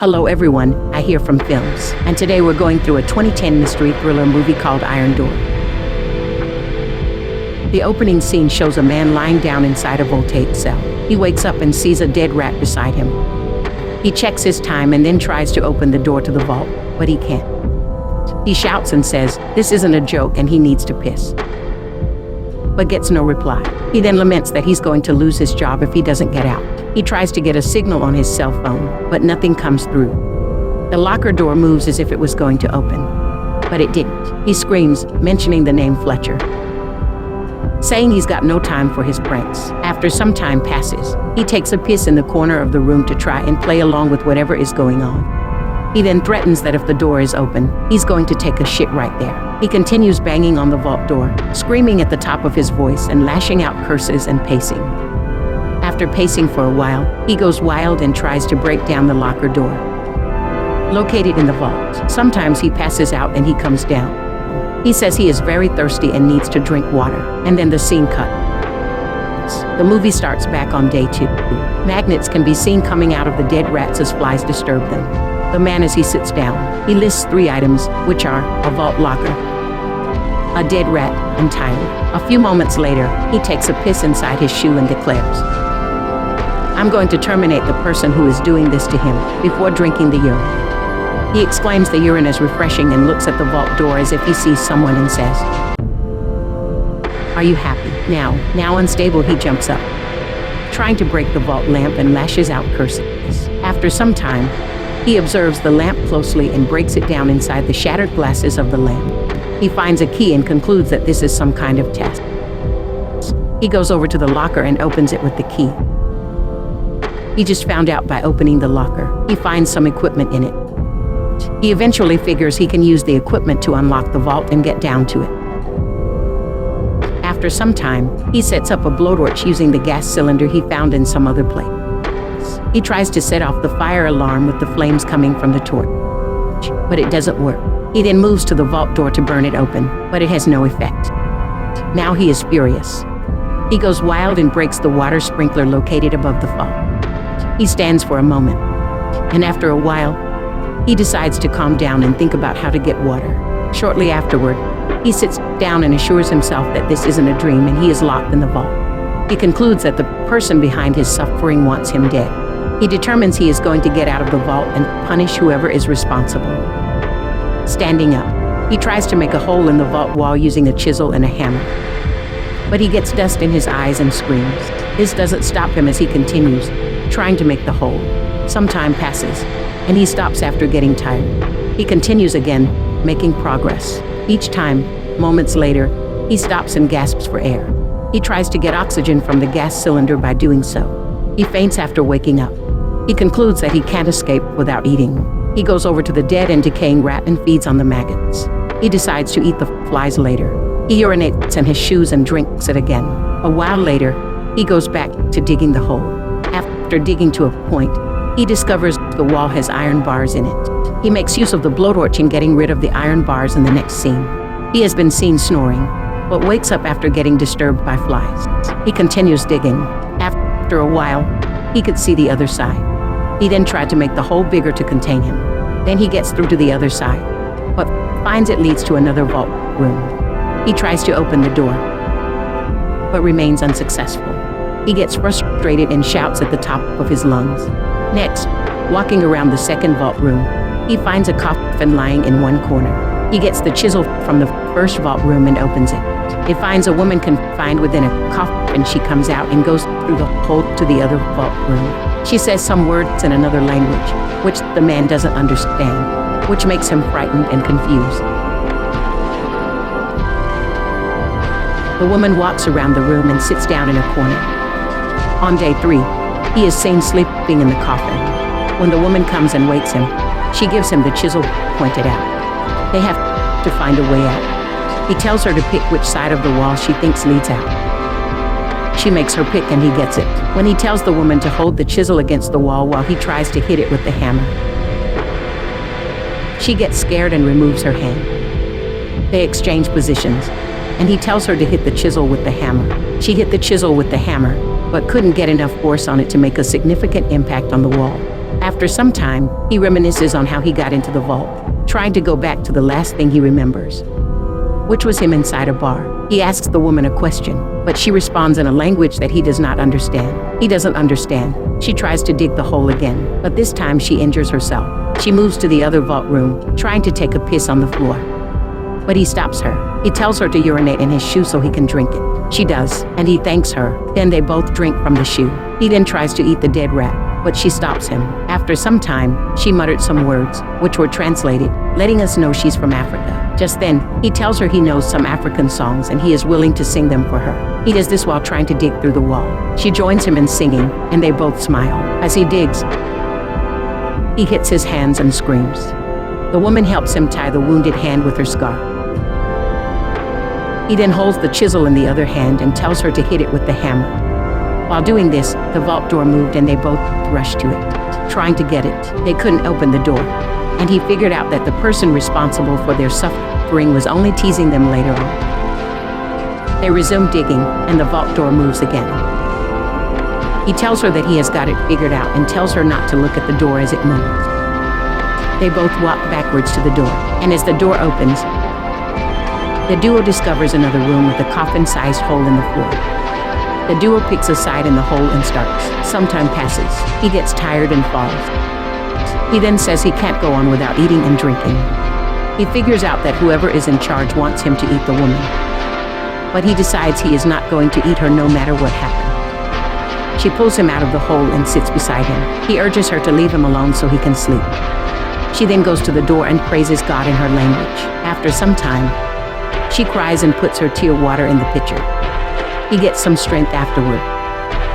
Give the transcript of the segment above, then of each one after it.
Hello everyone, I hear from films, and today we're going through a 2010 mystery thriller movie called Iron Door. The opening scene shows a man lying down inside a voltaic cell. He wakes up and sees a dead rat beside him. He checks his time and then tries to open the door to the vault, but he can't. He shouts and says, this isn't a joke and he needs to piss, but gets no reply. He then laments that he's going to lose his job if he doesn't get out. He tries to get a signal on his cell phone, but nothing comes through. The locker door moves as if it was going to open, but it didn't. He screams, mentioning the name Fletcher, saying he's got no time for his pranks. After some time passes, he takes a piss in the corner of the room to try and play along with whatever is going on. He then threatens that if the door is open, he's going to take a shit right there. He continues banging on the vault door, screaming at the top of his voice and lashing out curses and pacing. After pacing for a while, he goes wild and tries to break down the locker door located in the vault. Sometimes he passes out and he comes down. He says he is very thirsty and needs to drink water, and then the scene cuts. The movie starts back on day 2. Magnets can be seen coming out of the dead rats as flies disturb them. The man, as he sits down, he lists 3 items, which are a vault locker, a dead rat, and tired. A few moments later, he takes a piss inside his shoe and declares, I'm going to terminate the person who is doing this to him, before drinking the urine. He exclaims the urine is refreshing and looks at the vault door as if he sees someone and says, Are you happy? Now unstable, he jumps up, trying to break the vault lamp and lashes out curses. After some time, he observes the lamp closely and breaks it down inside the shattered glasses of the lamp. He finds a key and concludes that this is some kind of test. He goes over to the locker and opens it with the key. He just found out by opening the locker. He finds some equipment in it. He eventually figures he can use the equipment to unlock the vault and get down to it. After some time, he sets up a blowtorch using the gas cylinder he found in some other place. He tries to set off the fire alarm with the flames coming from the torch, but it doesn't work. He then moves to the vault door to burn it open, but it has no effect. Now he is furious. He goes wild and breaks the water sprinkler located above the vault. He stands for a moment, and after a while, he decides to calm down and think about how to get water. Shortly afterward, he sits down and assures himself that this isn't a dream and he is locked in the vault. He concludes that the person behind his suffering wants him dead. He determines he is going to get out of the vault and punish whoever is responsible. Standing up, he tries to make a hole in the vault wall using a chisel and a hammer, but he gets dust in his eyes and screams. This doesn't stop him as he continues, trying to make the hole. Some time passes, and he stops after getting tired. He continues again, making progress. Each time, moments later, he stops and gasps for air. He tries to get oxygen from the gas cylinder by doing so. He faints after waking up. He concludes that he can't escape without eating. He goes over to the dead and decaying rat and feeds on the maggots. He decides to eat the flies later. He urinates in his shoes and drinks it again. A while later, he goes back to digging the hole. After digging to a point, he discovers the wall has iron bars in it. He makes use of the blowtorch in getting rid of the iron bars in the next scene. He has been seen snoring, but wakes up after getting disturbed by flies. He continues digging. After a while, he could see the other side. He then tried to make the hole bigger to contain him. Then he gets through to the other side, but finds it leads to another vault room. He tries to open the door, but remains unsuccessful. He gets frustrated and shouts at the top of his lungs. Next, walking around the second vault room, he finds a coffin lying in one corner. He gets the chisel from the first vault room and opens it. He finds a woman confined within a coffin. She comes out and goes through the hole to the other vault room. She says some words in another language, which the man doesn't understand, which makes him frightened and confused. The woman walks around the room and sits down in a corner. On day 3, he is seen sleeping in the coffin. When the woman comes and wakes him, she gives him the chisel pointed out. They have to find a way out. He tells her to pick which side of the wall she thinks leads out. She makes her pick and he gets it. When he tells the woman to hold the chisel against the wall while he tries to hit it with the hammer, she gets scared and removes her hand. They exchange positions, and he tells her to hit the chisel with the hammer. She hit the chisel with the hammer, but couldn't get enough force on it to make a significant impact on the wall. After some time, he reminisces on how he got into the vault, trying to go back to the last thing he remembers, which was him inside a bar. He asks the woman a question, but she responds in a language that he does not understand. He doesn't understand. She tries to dig the hole again, but this time she injures herself. She moves to the other vault room, trying to take a piss on the floor. But he stops her. He tells her to urinate in his shoe so he can drink it. She does, and he thanks her. Then they both drink from the shoe. He then tries to eat the dead rat, but she stops him. After some time, she muttered some words, which were translated, letting us know she's from Africa. Just then, he tells her he knows some African songs and he is willing to sing them for her. He does this while trying to dig through the wall. She joins him in singing, and they both smile. As he digs, he hits his hands and screams. The woman helps him tie the wounded hand with her scarf. He then holds the chisel in the other hand and tells her to hit it with the hammer. While doing this, the vault door moved and they both rushed to it, trying to get it. They couldn't open the door, and he figured out that the person responsible for their suffering was only teasing them later on. They resume digging, and the vault door moves again. He tells her that he has got it figured out and tells her not to look at the door as it moves. They both walk backwards to the door, and as the door opens, the duo discovers another room with a coffin-sized hole in the floor. The duo picks a side in the hole and starts. Some time passes. He gets tired and falls. He then says he can't go on without eating and drinking. He figures out that whoever is in charge wants him to eat the woman, but he decides he is not going to eat her no matter what happens. She pulls him out of the hole and sits beside him. He urges her to leave him alone so he can sleep. She then goes to the door and praises God in her language. After some time, she cries and puts her tear water in the pitcher. He gets some strength afterward.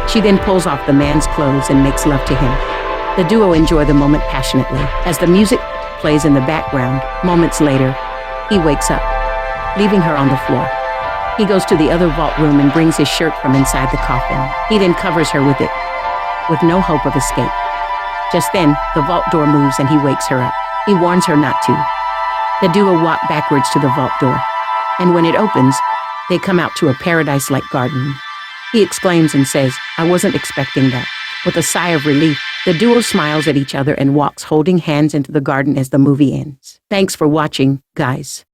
She then pulls off the man's clothes and makes love to him. The duo enjoy the moment passionately. As the music plays in the background, moments later, he wakes up, leaving her on the floor. He goes to the other vault room and brings his shirt from inside the coffin. He then covers her with it, with no hope of escape. Just then, the vault door moves and he wakes her up. He warns her not to. The duo walk backwards to the vault door, and when it opens, they come out to a paradise-like garden. He exclaims and says, "I wasn't expecting that." With a sigh of relief, the duo smiles at each other and walks holding hands into the garden as the movie ends. Thanks for watching, guys.